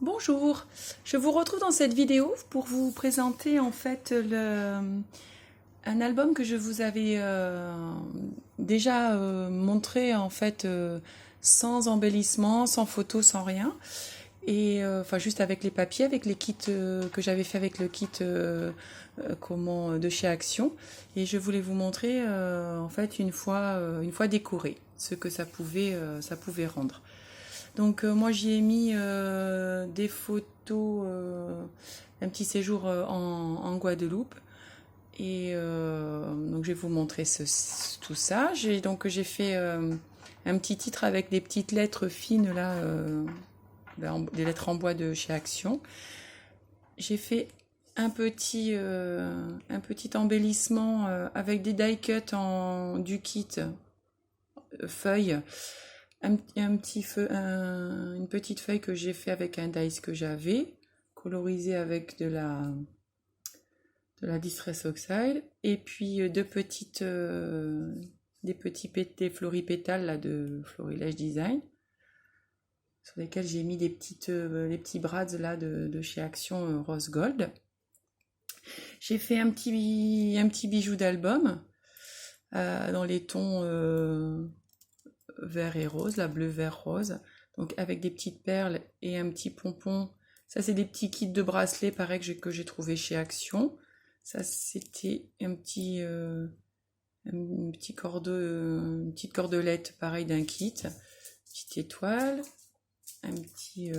Bonjour, je vous retrouve dans cette vidéo pour vous présenter en fait un album que je vous avais déjà montré en fait sans embellissement, sans photo, sans rien. Et enfin juste avec les papiers, avec les kits que j'avais fait avec le kit de chez Action. Et je voulais vous montrer en fait une fois décoré ce que ça pouvait rendre. Donc moi j'y ai mis des photos, un petit séjour en Guadeloupe. Et donc je vais vous montrer tout ça. J'ai fait un petit titre avec des petites lettres fines là, des lettres en bois de chez Action. J'ai fait un petit embellissement avec des die cuts du kit feuilles. Une petite feuille que j'ai fait avec un dice que j'avais, colorisé avec de la Distress Oxide, et puis des floripétales là, de Florilège Design, sur lesquels j'ai mis des petits brads là de chez Action Rose Gold. J'ai fait un petit bijou d'album dans les tons vert et rose, la bleu, vert, rose. Donc avec des petites perles et un petit pompon. Ça, c'est des petits kits de bracelets, pareil, que j'ai trouvé chez Action. Ça, c'était une petite cordelette, pareil, d'un kit. Petite étoile. Un petit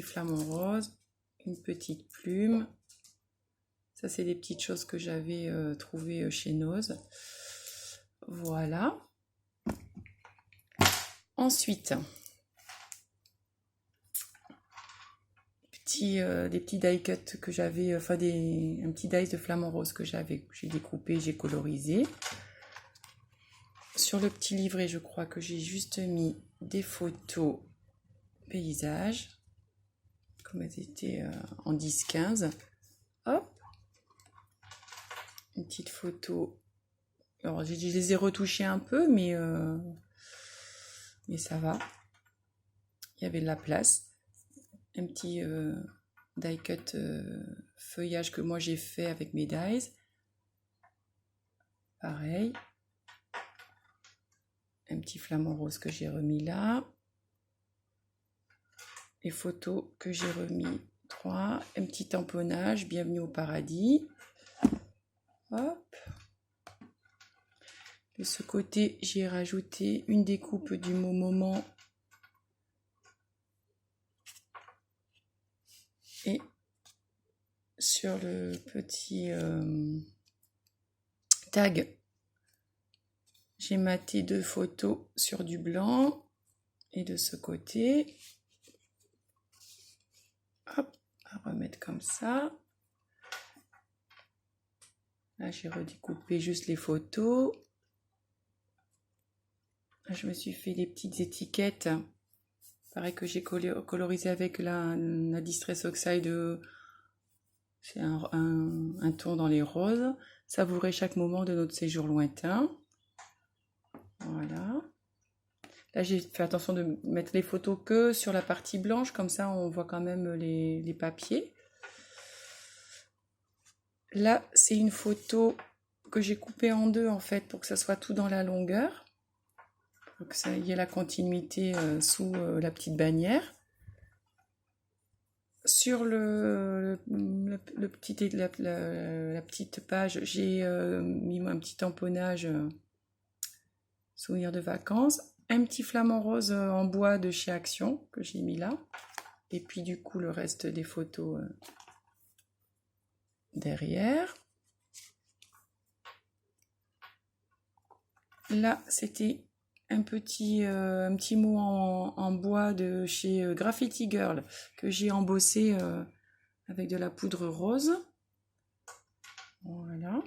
flamant rose. Une petite plume. Ça, c'est des petites choses que j'avais trouvées chez Nose. Voilà. Ensuite, des petits die cuts que j'avais, un petit dice de flamant rose que j'ai découpé, j'ai colorisé. Sur le petit livret, je crois que j'ai juste mis des photos paysages, comme elles étaient en 10-15. Hop, une petite photo. Alors, je les ai retouchées un peu, mais ça va. Il y avait de la place. Un petit die cut feuillage que moi j'ai fait avec mes dies. Pareil. Un petit flamant rose que j'ai remis là. Les photos que j'ai remis 3. Un petit tamponnage. Bienvenue au paradis. Hop. De ce côté, j'ai rajouté une découpe du mot moment. Et sur le petit tag, j'ai maté 2 photos sur du blanc. Et de ce côté, hop, à remettre comme ça. Là, j'ai redécoupé juste les photos. Là, je me suis fait des petites étiquettes. Pareil que j'ai colorisé avec la Distress Oxide. C'est un ton dans les roses. Savourer chaque moment de notre séjour lointain. Voilà. Là, j'ai fait attention de mettre les photos que sur la partie blanche. Comme ça, on voit quand même les papiers. Là, c'est une photo que j'ai coupée en deux, en fait, pour que ça soit tout dans la longueur. Pour que ça y ait la continuité sous la petite bannière. Sur la petite page, j'ai mis un petit tamponnage souvenir de vacances. Un petit flamant rose en bois de chez Action que j'ai mis là. Et puis du coup, le reste des photos derrière. Là, c'était un petit mot en bois de chez Graffiti Girl que j'ai embossé avec de la poudre rose. Voilà.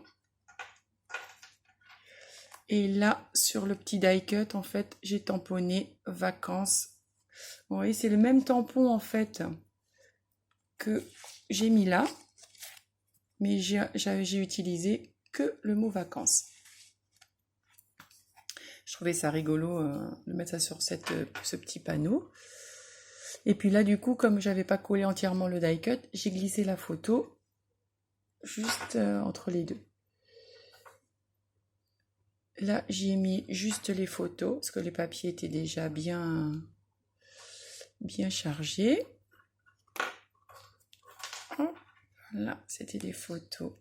Et là, sur le petit die cut, en fait, j'ai tamponné vacances. Vous voyez, c'est le même tampon, en fait, que j'ai mis là. Mais j'ai utilisé que le mot vacances. Je trouvais ça rigolo de mettre ça sur ce petit panneau. Et puis là, du coup, comme j'avais pas collé entièrement le die cut, j'ai glissé la photo juste entre les deux. Là, j'y ai mis juste les photos, parce que les papiers étaient déjà bien chargés. Là, c'était des photos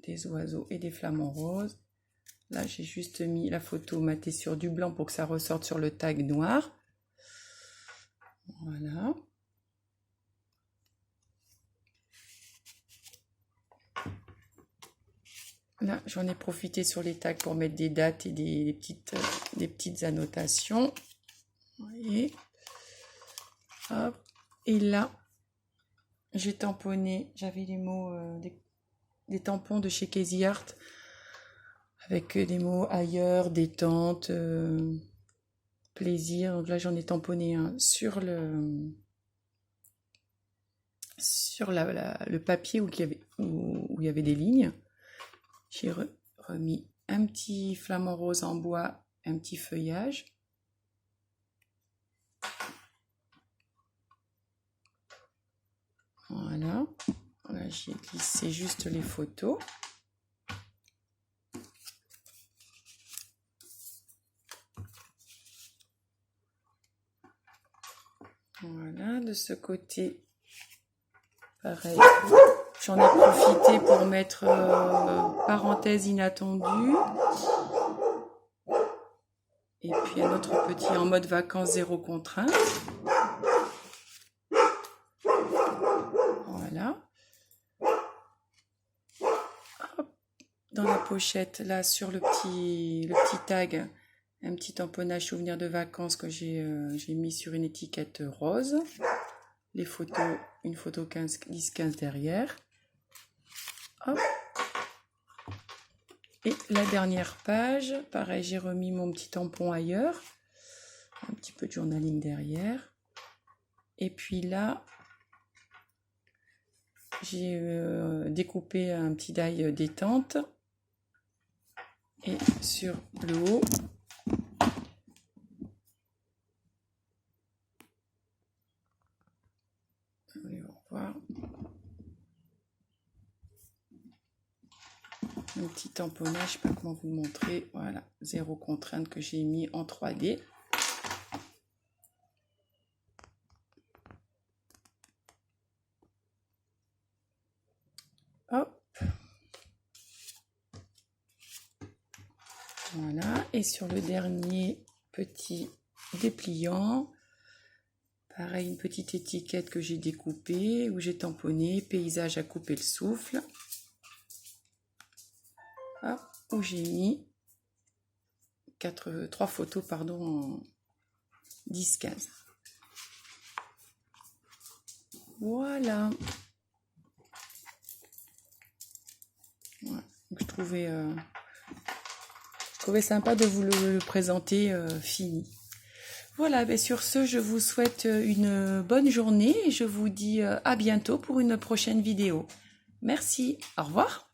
des oiseaux et des flamants roses. Là, j'ai juste mis la photo matée sur du blanc pour que ça ressorte sur le tag noir. Voilà. Là, j'en ai profité sur les tags pour mettre des dates et des petites annotations. Vous voyez. Hop. Et là, j'ai tamponné, j'avais les mots, des tampons de chez Casey Art, avec des mots ailleurs, détente, plaisir. Donc là, j'en ai tamponné un sur le papier où il y avait des lignes. J'ai remis un petit flamant rose en bois, un petit feuillage. Voilà. Là, j'ai glissé juste les photos. Voilà, de ce côté, pareil. J'en ai profité pour mettre parenthèse inattendue. Et puis un autre petit en mode vacances zéro contrainte. Voilà. Hop. Dans la pochette, là, sur le petit tag, un petit tamponnage souvenir de vacances que j'ai mis sur une étiquette rose. Les photos, une photo 10-15 derrière. Hop. Et la dernière page, pareil, j'ai remis mon petit tampon ailleurs. Un petit peu de journaling derrière. Et puis là, j'ai découpé un petit die détente. Et sur le haut, voir. Un petit tamponnage, je ne sais pas comment vous le montrer. Voilà, zéro contrainte que j'ai mis en 3D. Hop. Voilà, et sur le dernier petit dépliant, pareil, une petite étiquette que j'ai découpée, où j'ai tamponné, paysage à couper le souffle. Hop, où j'ai mis 3 photos en 10-15. Voilà. Ouais, donc je trouvais sympa de vous le présenter fini. Voilà, ben sur ce, je vous souhaite une bonne journée et je vous dis à bientôt pour une prochaine vidéo. Merci, au revoir.